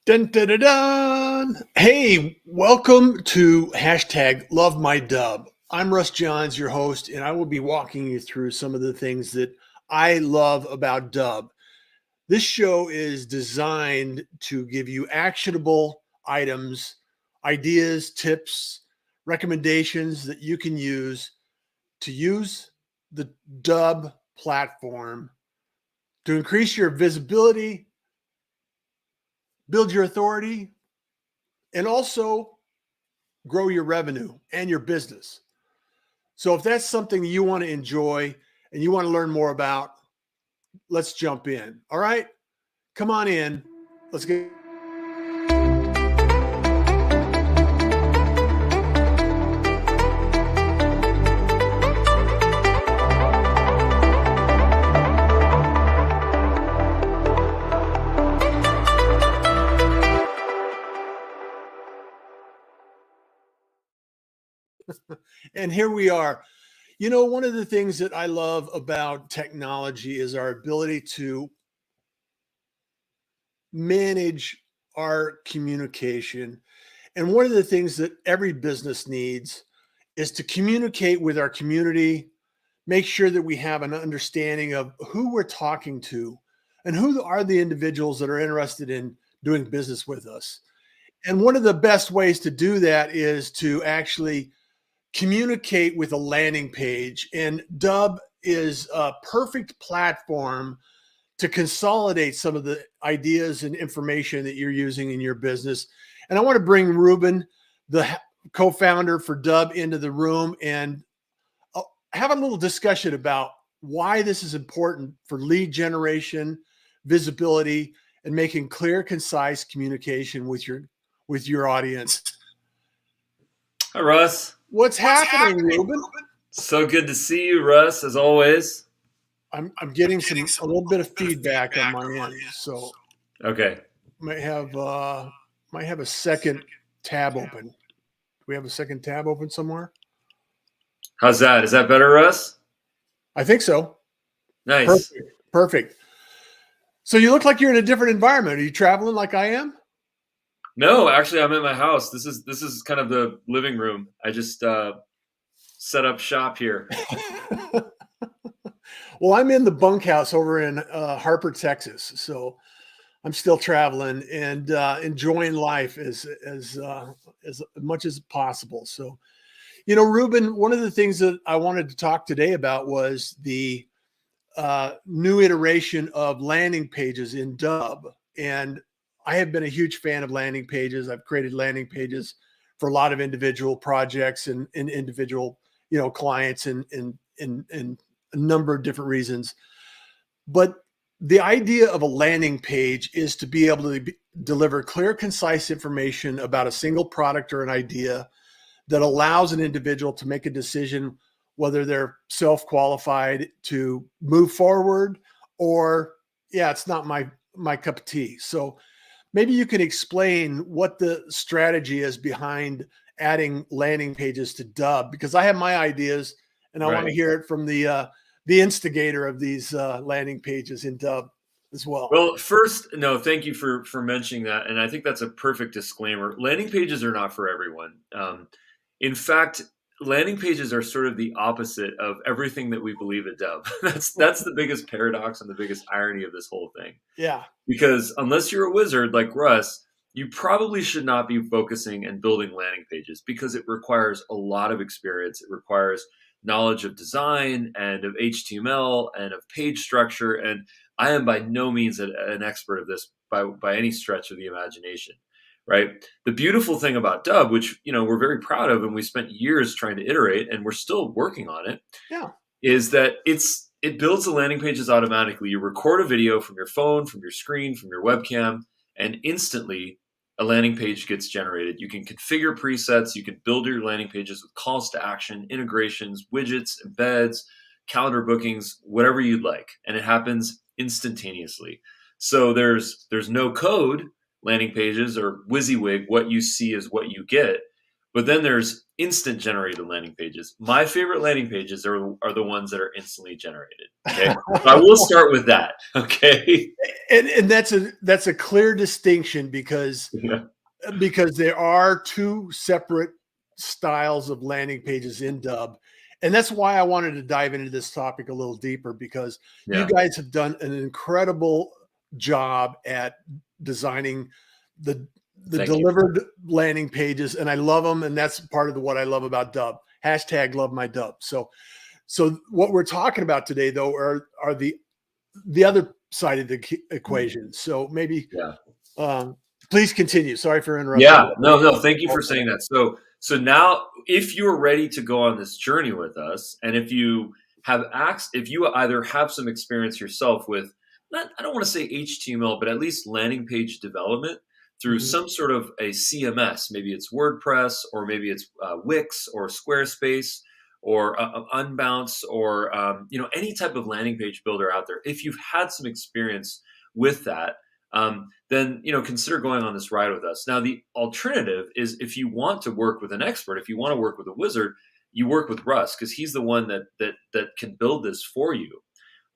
Dun, dun, dun, dun. Hey, welcome to hashtag Love My Dub. I'm Russ Johns, your host, and I will be walking you through some of the things that I love about Dub. This show is designed to give you actionable items, ideas, tips, recommendations that you can use the Dub platform to increase your visibility, build your authority, and also grow your revenue and your business. So if that's something you want to enjoy and you want to learn more about, let's jump in. All right, come on in. Let's get. And here we are. You know, one of the things that I love about technology is our ability to manage our communication. And one of the things that every business needs is to communicate with our community, make sure that we have an understanding of who we're talking to and who are the individuals that are interested in doing business with us. And one of the best ways to do that is to actually communicate with a landing page. And Dubb is a perfect platform to consolidate some of the ideas and information that you're using in your business. And I want to bring Ruben, the co-founder for Dubb, into the room and have a little discussion about why this is important for lead generation, visibility, and making clear, concise communication with your audience. Hi, Russ. What's happening, Ruben? So good to see you, Russ, as always. I'm getting a little bit of feedback on my end, so Okay. might have a second tab open. Do we have a second tab open somewhere? How's that? Is that better, Russ? I think so. Nice. Perfect. So you look like you're in a different environment. Are you traveling like I am? No, actually, I'm at my house. This is kind of the living room. I just set up shop here. Well, I'm in the bunkhouse over in Harper, Texas. So I'm still traveling and enjoying life as much as possible. So, you know, Ruben, one of the things that I wanted to talk today about was the new iteration of landing pages in Dubb. And I have been a huge fan of landing pages. I've created landing pages for a lot of individual projects and individual, clients and a number of different reasons. But the idea of a landing page is to be able to deliver clear, concise information about a single product or an idea that allows an individual to make a decision whether they're self-qualified to move forward or, yeah, it's not my cup of tea. So maybe you can explain what the strategy is behind adding landing pages to Dubb, because I have my ideas and I want to hear it from the instigator of these landing pages in Dubb as well. Well, first, no, thank you for mentioning that, and I think that's a perfect disclaimer. Landing pages are not for everyone. In fact, landing pages are sort of the opposite of everything that we believe at Dubb. That's the biggest paradox and the biggest irony of this whole thing. Yeah. Because unless you're a wizard like Russ, you probably should not be focusing and building landing pages because it requires a lot of experience. It requires knowledge of design and of HTML and of page structure. And I am by no means an expert of this by any stretch of the imagination, right? The beautiful thing about Dubb, which we're very proud of and we spent years trying to iterate and we're still working on it, is that it builds the landing pages automatically. You record a video from your phone, from your screen, from your webcam, and instantly a landing page gets generated. You can configure presets. You can build your landing pages with calls to action, integrations, widgets, embeds, calendar bookings, whatever you'd like. And it happens instantaneously. So there's no code landing pages or WYSIWYG. What you see is what you get. But then there's instant generated landing pages. My favorite landing pages are the ones that are instantly generated. Okay. So I will start with that. Okay. And that's a clear distinction because Yeah. there are two separate styles of landing pages in Dubb. And that's why I wanted to dive into this topic a little deeper, because you Yeah. guys have done an incredible job at designing the Thank you. delivered landing pages, and I love them. And that's part of what I love about Dubb. Hashtag love my Dubb. So what we're talking about today, though, are the other side of the equation. So maybe Yeah. please continue. Sorry for interrupting. Yeah. No. Thank you for saying that. So now, if you're ready to go on this journey with us, and if you if you either have some experience yourself with, I don't want to say HTML, but at least landing page development through Mhm. some sort of a CMS, maybe it's WordPress, or maybe it's Wix or Squarespace or Unbounce, or any type of landing page builder out there. If you've had some experience with that, then consider going on this ride with us. Now, the alternative is, if you want to work with an expert, if you want to work with a wizard, you work with Russ, because he's the one that can build this for you.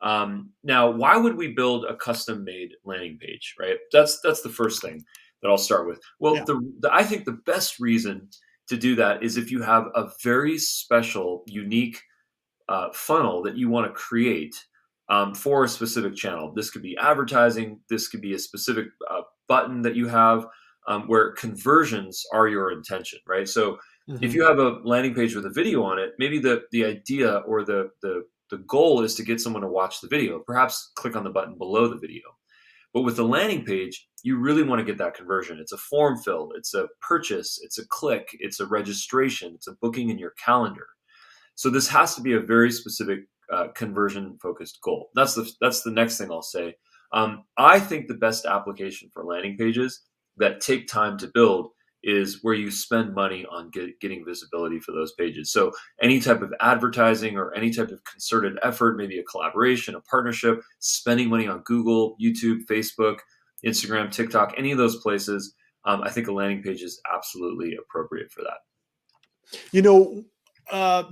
Now, why would we build a custom made landing page, right? That's the first thing that I'll start with. Well, Yeah. I think the best reason to do that is if you have a very special, unique funnel that you want to create for a specific channel. This could be advertising. This could be a specific button that you have, where conversions are your intention, right? So if Mhm. you have a landing page with a video on it, maybe the idea or the goal is to get someone to watch the video, perhaps click on the button below the video. But with the landing page, you really want to get that conversion. It's a form fill, it's a purchase, it's a click, it's a registration, it's a booking in your calendar. So this has to be a very specific conversion focused goal. That's the next thing I'll say. I think the best application for landing pages that take time to build is where you spend money on getting visibility for those pages. So any type of advertising or any type of concerted effort, maybe a collaboration, a partnership, spending money on Google, YouTube, Facebook, Instagram, TikTok, any of those places, I think a landing page is absolutely appropriate for that. You know,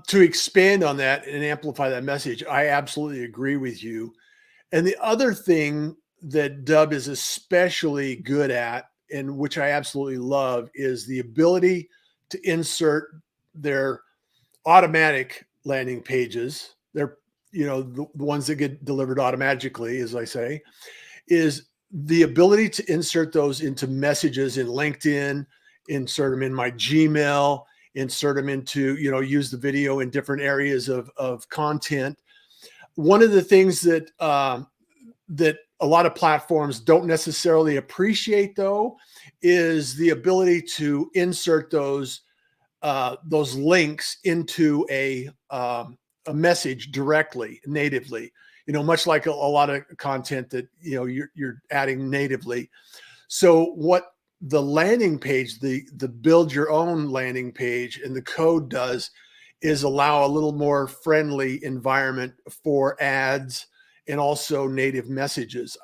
to expand on that and amplify that message, I absolutely agree with you. And the other thing that Dubb is especially good at, and which I absolutely love, is the ability to insert their automatic landing pages. They're, the ones that get delivered automatically, as I say, is the ability to insert those into messages in LinkedIn, insert them in my Gmail, insert them into, use the video in different areas of content. One of the things that a lot of platforms don't necessarily appreciate, though, is the ability to insert those links into a message directly, natively. Much like a lot of content that you're adding natively. So what the landing page, the build your own landing page and the code does is allow a little more friendly environment for ads and also native messages.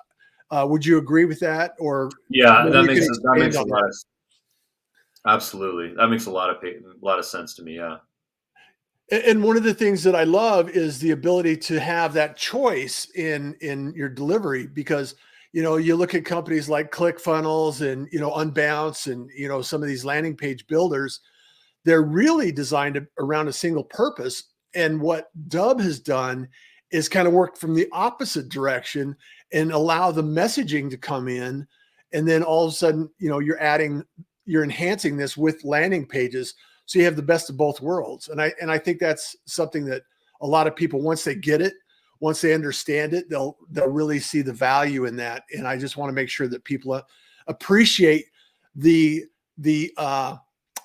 Would you agree with that? Or Yeah, maybe you can that expand makes a on lot that. of absolutely. That makes a lot of sense to me. Yeah. And one of the things that I love is the ability to have that choice in your delivery, because you look at companies like ClickFunnels and Unbounce and some of these landing page builders, they're really designed around a single purpose. And what Dubb has done is kind of work from the opposite direction and allow the messaging to come in. And then all of a sudden, you're enhancing this with landing pages. So you have the best of both worlds. And I think that's something that a lot of people, once they get it, once they understand it, they'll really see the value in that. And I just want to make sure that people appreciate the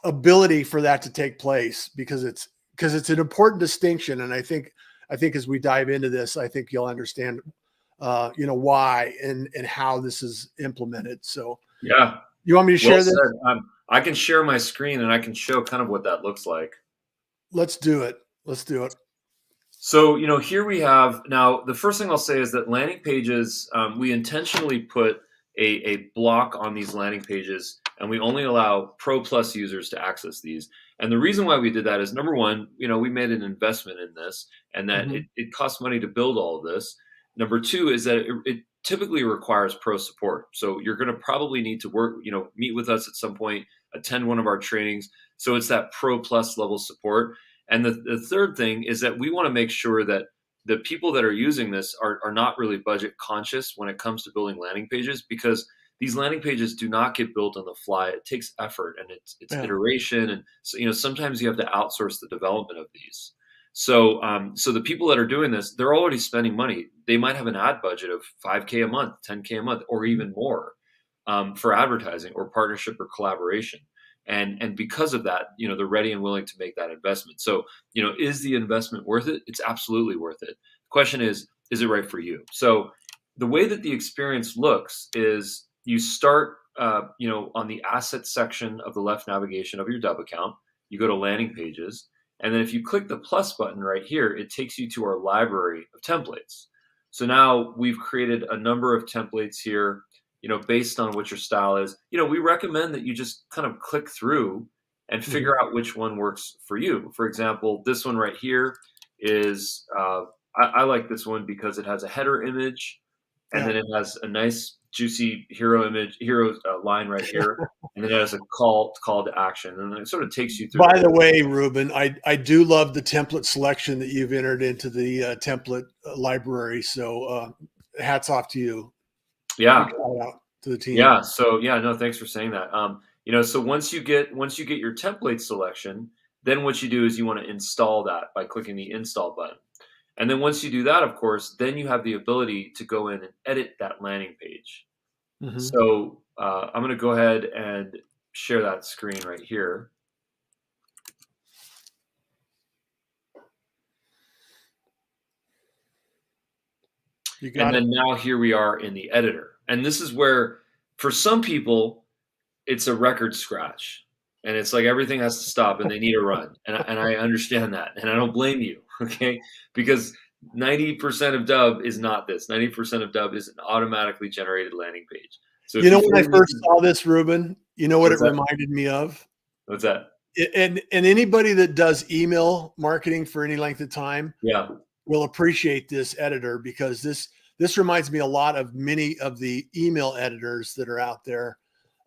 ability for that to take place, because it's an important distinction. And I think as we dive into this, I think you'll understand why and how this is implemented. So Yeah. you want me to Well share this? said. I can share my screen and I can show kind of what that looks like. Let's do it. Let's do it. So, here we have now, the first thing I'll say is that landing pages, we intentionally put a block on these landing pages and we only allow Pro Plus users to access these. And the reason why we did that is, number one, we made an investment in this, and that Mhm. it costs money to build all of this. Number two is that it typically requires pro support. So you're going to probably need to meet with us at some point, attend one of our trainings. So it's that Pro Plus level support. And the third thing is that we want to make sure that the people that are using this are not really budget conscious when it comes to building landing pages, because these landing pages do not get built on the fly. It takes effort, and it's Yeah. iteration, and so sometimes you have to outsource the development of these. So the people that are doing this, they're already spending money. They might have an ad budget of $5K a month, $10K a month, or even more for advertising or partnership or collaboration. And because of that, they're ready and willing to make that investment. So, is the investment worth it? It's absolutely worth it. The question is it right for you? So the way that the experience looks is you start, on the assets section of the left navigation of your Dubb account. You go to landing pages. And then if you click the plus button right here, it takes you to our library of templates. So now we've created a number of templates here, based on what your style is. We recommend that you just kind of click through and Mhm. figure out which one works for you. For example, this one right here is, I like this one because it has a header image, and Yeah. then it has a nice juicy hero line right here, and then it has a call to action, and then it sort of takes you through the By the whole. way, Ruben, I do love the template selection that you've entered into the template library. So hats off to you. Big Yeah. shout out to the team. Yeah. So yeah, no, thanks for saying that. So once you get your template selection, then what you do is you want to install that by clicking the install button. And then once you do that, of course, then you have the ability to go in and edit that landing page. Mhm. So I'm going to go ahead and share that screen right here. You And got it. then now here we are in the editor. And this is where, for some people, it's a record scratch. And it's like everything has to stop and they need a run. And I understand that. And I don't blame you, okay? Because 90% of Dubb is not this. 90% of Dubb is an automatically generated landing page. So if You you know, when feel I you need first to, saw this, Ruben, you know what it what's that? reminded me of? What's that? And anybody that does email marketing for any length of time Yeah. will appreciate this editor, because this reminds me a lot of many of the email editors that are out there.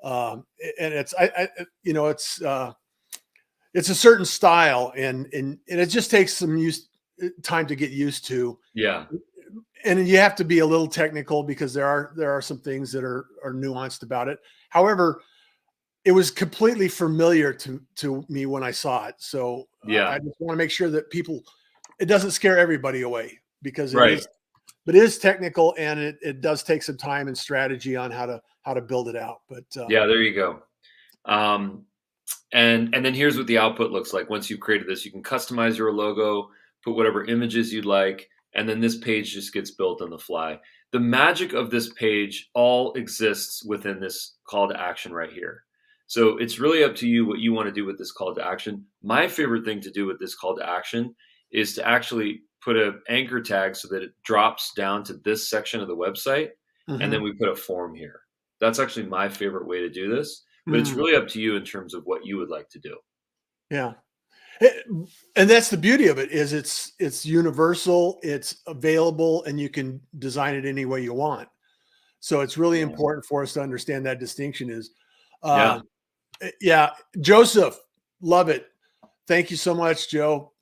And it's a certain style, and it just takes some time to get used to. Yeah. And you have to be a little technical, because there are some things that are nuanced about it. However, it was completely familiar to me when I saw it. So I Yeah. just want to make sure that it doesn't scare everybody away, because Right. it is technical, and it does take some time and strategy on how to build it out. But Yeah, there you go. Um, and then here's what the output looks like. Once you've created this, you can customize your logo, put whatever images you'd like, and then this page just gets built on the fly. The magic of this page all exists within this call to action right here. So it's really up to you what you want to do with this call to action. My favorite thing to do with this call to action is to actually put an anchor tag so that it drops down to this section of the website, and then mhm. we put a form here. That's actually my favorite way to do this, but it's Mm, really up to you in terms of what you would like to do. yeah. It- and that's the beauty of it, is it's universal, it's available, and you can design it any way you want. So it's really Yeah. important for us to understand that distinction is, Yeah. uh, yeah, Joseph, love it. Thank you so much, Joe.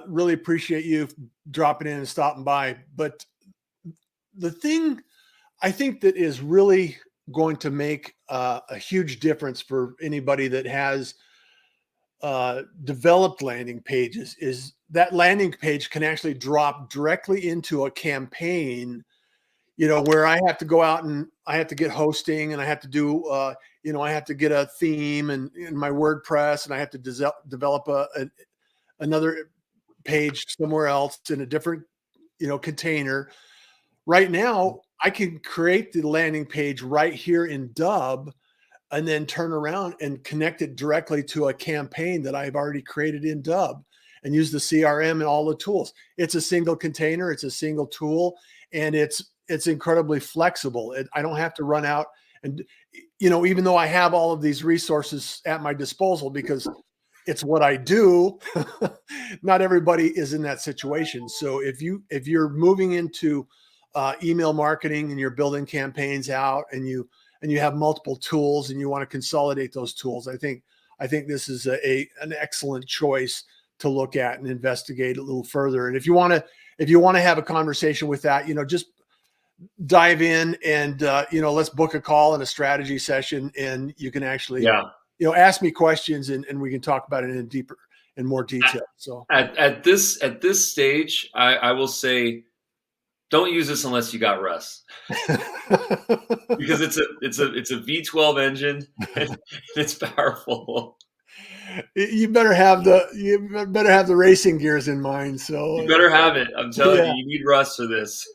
Really appreciate you dropping in and stopping by. But the thing I think that is really going to make a huge difference for anybody that has developed landing pages is that landing page can actually drop directly into a campaign, where I have to go out and I have to get hosting, and I have to do, I have to get a theme and in my WordPress, and I have to develop another page somewhere else in a different, container. Right now, I can create the landing page right here in Dubb, and then turn around and connect it directly to a campaign that I've already created in Dubb, and use the CRM and all the tools. It's a single container, it's a single tool, and it's incredibly flexible. I don't have to run out And, even though I have all of these resources at my disposal because it's what I do, not everybody is in that situation. So if you're moving into email marketing and you're building campaigns out and you have multiple tools and you want to consolidate those tools, I think this is an excellent choice to look at and investigate a little further. And if you want to have a conversation with that, just dive in and let's book a call and a strategy session, and you can actually ask me questions and we can talk about it in more detail. So at this stage, I will say, don't use this unless you got Russ, because it's a V12 engine and it's powerful. You better have the racing gears in mind. So you better have it. I'm telling you need Russ for this.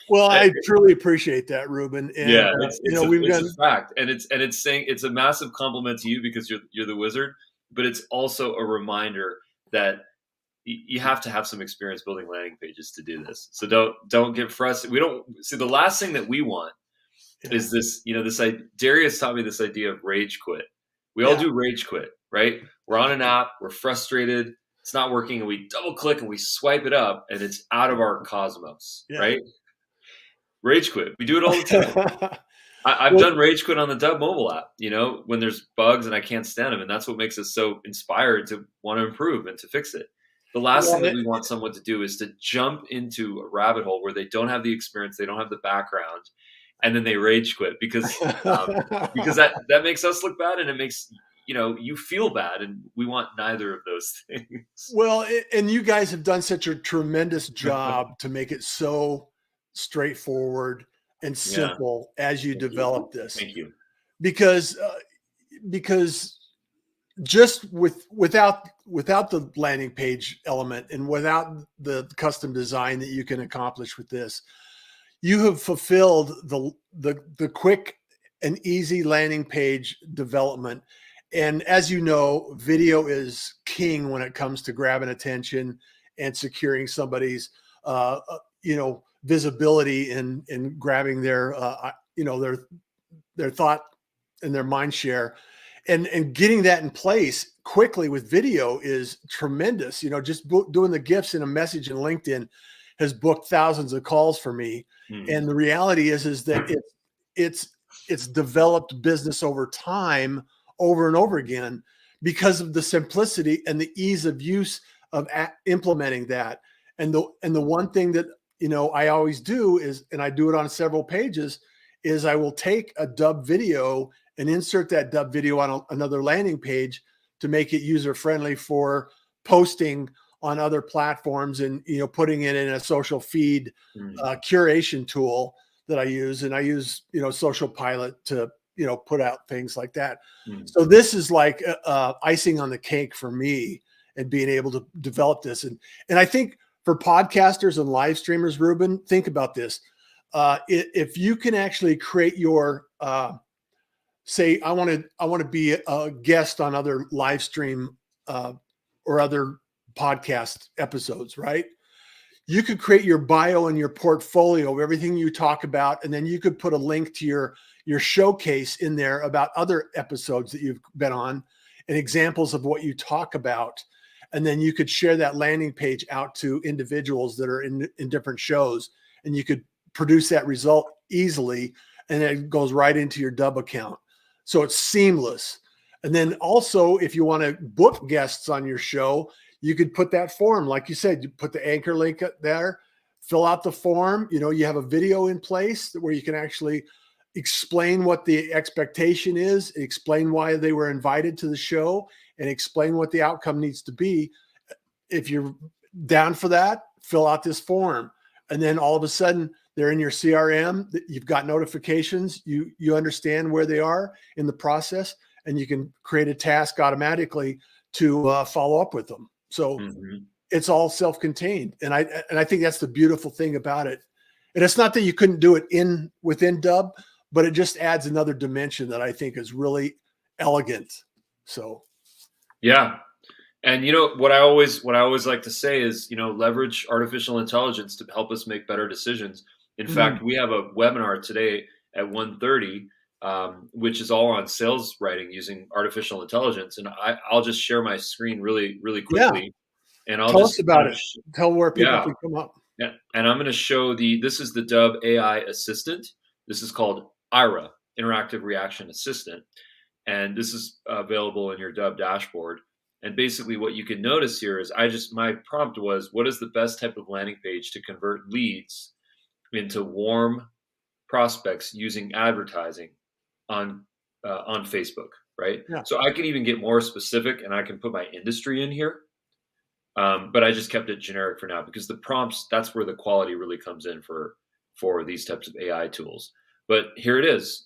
Well, I truly appreciate that, Ruben. And it's a fact, and it's saying it's a massive compliment to you because you're the wizard, but it's also a reminder that you have to have some experience building landing pages to do this. So don't get frustrated. We don't see the last thing that we want is this. Darius taught me this idea of rage quit. We all do rage quit, right? We're on an app, we're frustrated, it's not working, and we double click and we swipe it up, and it's out of our cosmos, right? Rage quit. We do it all the time. I've done rage quit on the Dubb mobile app, when there's bugs and I can't stand them. And that's what makes us so inspired to want to improve and to fix it. The last thing that we want someone to do is to jump into a rabbit hole where they don't have the experience, they don't have the background, and then they rage quit because that makes us look bad, and it makes you feel bad, and we want neither of those things. Well, and you guys have done such a tremendous job to make it so straightforward and simple as you develop this. Thank you. Because just without the landing page element and without the custom design that you can accomplish with this, you have fulfilled the quick and easy landing page development. And as you know, video is king when it comes to grabbing attention and securing somebody's visibility and grabbing their thought and their mind share, and getting that in place quickly with video is tremendous. Just doing the GIFs in a message in LinkedIn has booked thousands of calls for me. And the reality is that it's developed business over time, over and over again, because of the simplicity and the ease of use of implementing that. And the one thing that I always do is, and I do it on several pages, is I will take a Dubb video and insert that Dubb video on another landing page to make it user friendly for posting on other platforms, and putting it in a social feed curation tool that I use. And I use Social Pilot to put out things like that. So this is like icing on the cake for me, and being able to develop this. And I think for podcasters and live streamers, Ruben, think about this. If you can actually create your say, I want to be a guest on other live stream or other podcast episodes, right? You could create your bio and your portfolio of everything you talk about, and then you could put a link to your showcase in there about other episodes that you've been on and examples of what you talk about. And then you could share that landing page out to individuals that are in different shows, and you could produce that result easily, and it goes right into your Dubb account. So it's seamless. And then also, if you want to book guests on your show, you could put that form, like you said, you put the anchor link there, fill out the form. You have a video in place where you can actually explain what the expectation is, explain why they were invited to the show, and explain what the outcome needs to be. If you're down for that, fill out this form. And then all of a sudden they're in your CRM, you've got notifications, you understand where they are in the process, and you can create a task automatically to follow up with them. So it's all self-contained. And I think that's the beautiful thing about it. And it's not that you couldn't do it within Dubb, but it just adds another dimension that I think is really elegant. So, yeah. And what I always like to say is, leverage artificial intelligence to help us make better decisions. In fact, we have a webinar today at 1:30 which is all on sales writing using artificial intelligence. And I'll just share my screen really Yeah. quickly, and I'll Tell us just kind about of it. Tell where people yeah. can come up. Yeah, and I'm going to show this is the Dubb AI assistant. This is called IRA, Interactive Reaction Assistant. And this is available in your Dubb dashboard. And basically what you can notice here is my prompt was, what is the best type of landing page to convert leads into warm prospects using advertising on Facebook, right? Yeah. So I can even get more specific and I can put my industry in here. But I just kept it generic for now because the prompts, that's where the quality really comes in for these types of AI tools. But here it is,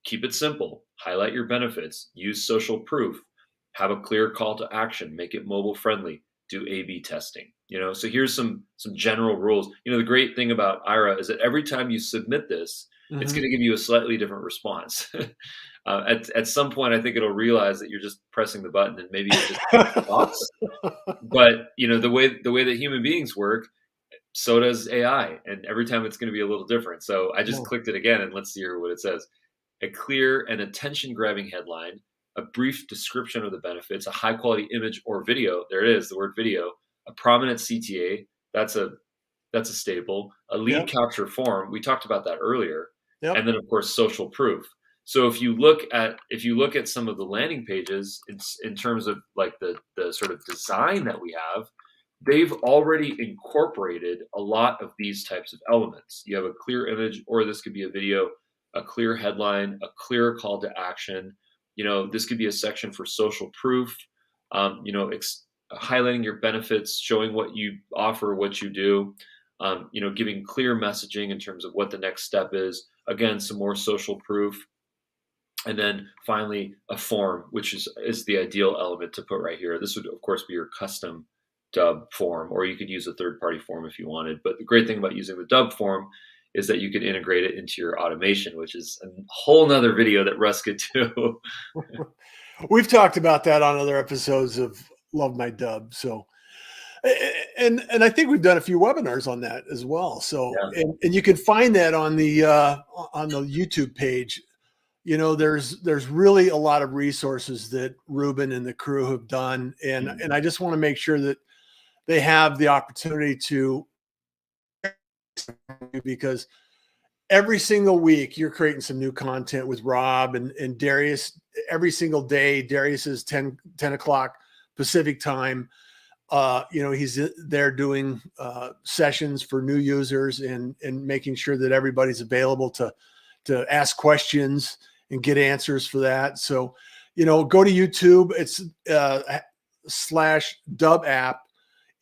keep it simple, highlight your benefits, use social proof, have a clear call to action, make it mobile friendly, do A/B testing. So here's some general rules. The great thing about IRA is that every time you submit this, it's Mhm. going to give you a slightly different response. At some point, I think it'll realize that you're just pressing the button and maybe it just stops. But the way that human beings work, so does AI, and every time it's going to be a little different. So I just Yeah. clicked it again, and let's see here what it says: a clear and attention-grabbing headline, a brief description of the benefits, a high-quality image or video. There it is, the word video. A prominent CTA. That's a staple. A lead Yep. capture form. We talked about that earlier, and Yep. then of course social proof. So if you look at some of the landing pages in terms of like the sort of design that we have, they've already incorporated a lot of these types of elements. You have a clear image, or this could be a video, a clear headline, a clear call to action. This could be a section for social proof. Highlighting your benefits, showing what you offer, what you do. Giving clear messaging in terms of what the next step is. Again, some more social proof, and then finally a form, which is the ideal element to put right here. This would of course be your custom Dubb form, or you could use a third-party form if you wanted. But the great thing about using the Dubb form is that you can integrate it into your automation, which is a whole nother video that Russ could do. We've talked about that on other episodes of Love My Dub. So, and I think we've done a few webinars on that as well. So, Yeah. and you can find that on the YouTube page. There's really a lot of resources that Ruben and the crew have done, and I just want to make sure that they have the opportunity to, because every single week you're creating some new content with Rob and Darius. Every single day, Darius is 10 o'clock Pacific time. He's there doing sessions for new users and making sure that everybody's available to ask questions and get answers for that. So, go to YouTube. It's /Dubb app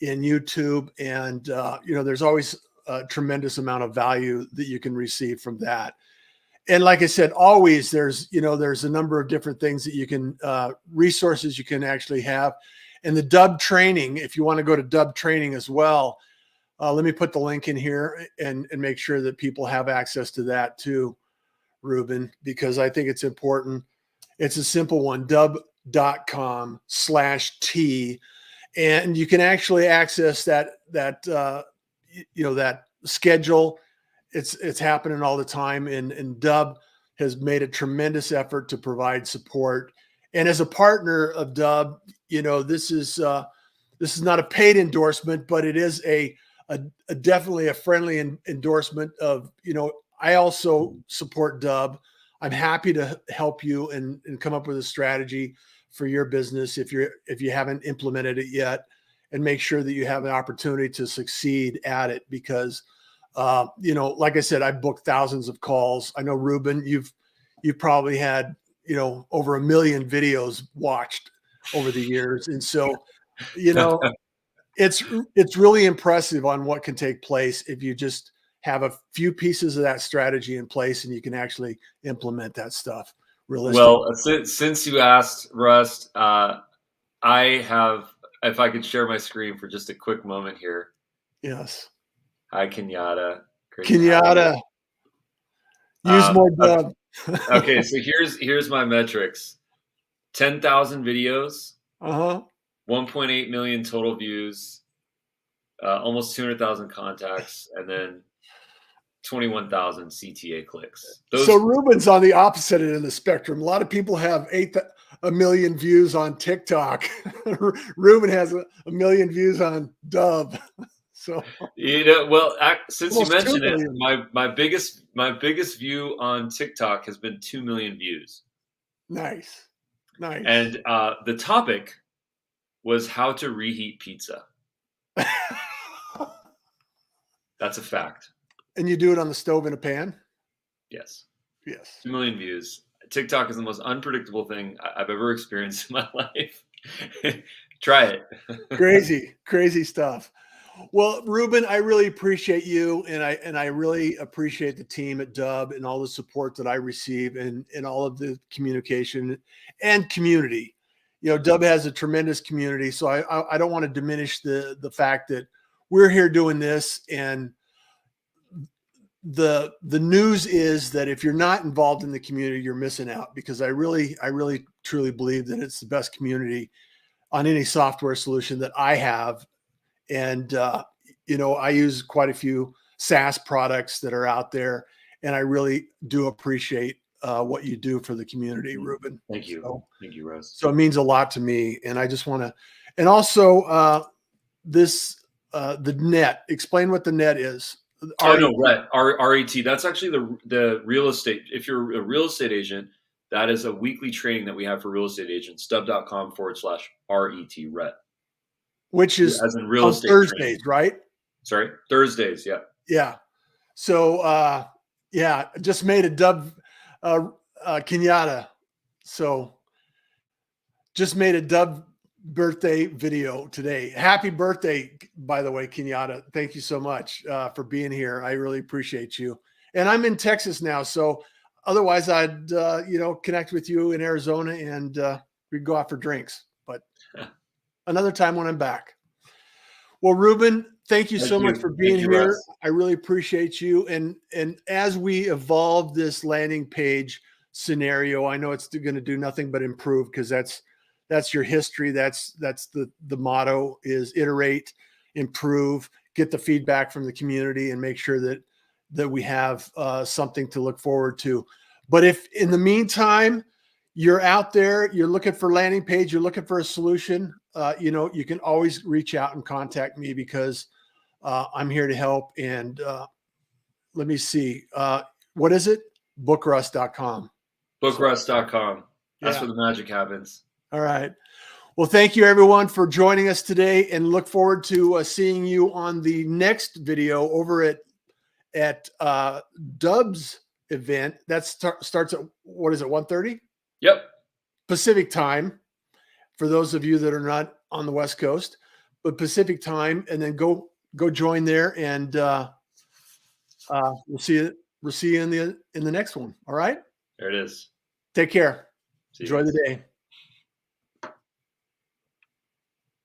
in YouTube, and there's always a tremendous amount of value that you can receive from that. And like I said, always there's a number of different things that you can resources you can actually have. And the Dubb training, if you want to go to Dubb training as well, let me put the link in here and make sure that people have access to that too, Ruben, because I think it's important. It's a simple one, dubb.com/T. And you can actually access that schedule. It's happening all the time. And Dubb has made a tremendous effort to provide support. And as a partner of Dubb, this is not a paid endorsement, but it is a definitely a friendly endorsement of, I also support Dubb. I'm happy to help you and come up with a strategy for your business if you haven't implemented it yet, and make sure that you have an opportunity to succeed at it. Because like I said, I've booked thousands of calls. I know, Ruben, you've probably had over 1 million videos watched over the years, and so it's really impressive on what can take place if you just have a few pieces of that strategy in place and you can actually implement that stuff realistically. Well, since you asked, Rust, I have. If I could share my screen for just a quick moment here. Yes. Hi, Kenyatta. Great to have you. Kenyatta, use more Okay, Dubb. okay, so here's my metrics: 10,000 videos, Uh-huh. 1.8 million total views, almost 200,000 contacts, and then 21,000 CTA clicks. So Ruben's on the opposite end of the spectrum. A lot of people have 1 million views on TikTok. Ruben has a million views on Dubb. So well, since you almost 2 mentioned it, million. my biggest view on TikTok has been 2 million views. Nice. And the topic was how to reheat pizza. That's a fact. And you do it on the stove in a pan? Yes. Yes. 2 million views. TikTok is the most unpredictable thing I've ever experienced in my life. Try it. Crazy stuff. Well, Ruben, I really appreciate you, and I really appreciate the team at Dubb and all the support that I receive, and all of the communication and community. You know, Dubb has a tremendous community, so I don't want to diminish the fact that we're here doing this. And the news is that if you're not involved in the community, you're missing out, because I really truly believe that it's the best community on any software solution that I have. And, you know, I use quite a few SaaS products that are out there, and I really do appreciate what you do for the community, Ruben. Thank you. Thank you, Russ. So it means a lot to me. And I just want to, and also the net, explain what the net is. No, RET. That's actually the real estate. If you're a real estate agent, that is a weekly training that we have for real estate agents, dubb.com/RET. Which is as in real estate Thursdays, training. Right? Sorry, Thursdays. Yeah. Yeah. So, yeah, just made a Dubb Kenyatta. So just made a Dubb birthday video today. Happy birthday, by the way, Kenyatta. Thank you so much for being here. I really appreciate you. And I'm in Texas now, so otherwise I'd you know, connect with you in Arizona, and we'd go out for drinks. But another time when I'm back. Well, Ruben, thank you so much for being here. Russ. I really appreciate you. And as we evolve this landing page scenario, I know it's going to do nothing but improve, because that's your history. That's the motto is iterate, improve, get the feedback from the community, and make sure that we have something to look forward to. But if in the meantime you're out there, you're looking for landing page, you're looking for a solution, you know, you can always reach out and contact me, because I'm here to help. And let me see, what is it? Bookrust.com. Bookrust.com. That's where the magic happens. All right. Well, thank you everyone for joining us today, and look forward to seeing you on the next video over at Dubb's event. That starts at, what is it, 1:30? Yep. Pacific time, for those of you that are not on the West Coast, but Pacific time. And then go join there, and we'll see you in the next one. All right. There it is. Take care. See you Enjoy guys. the day.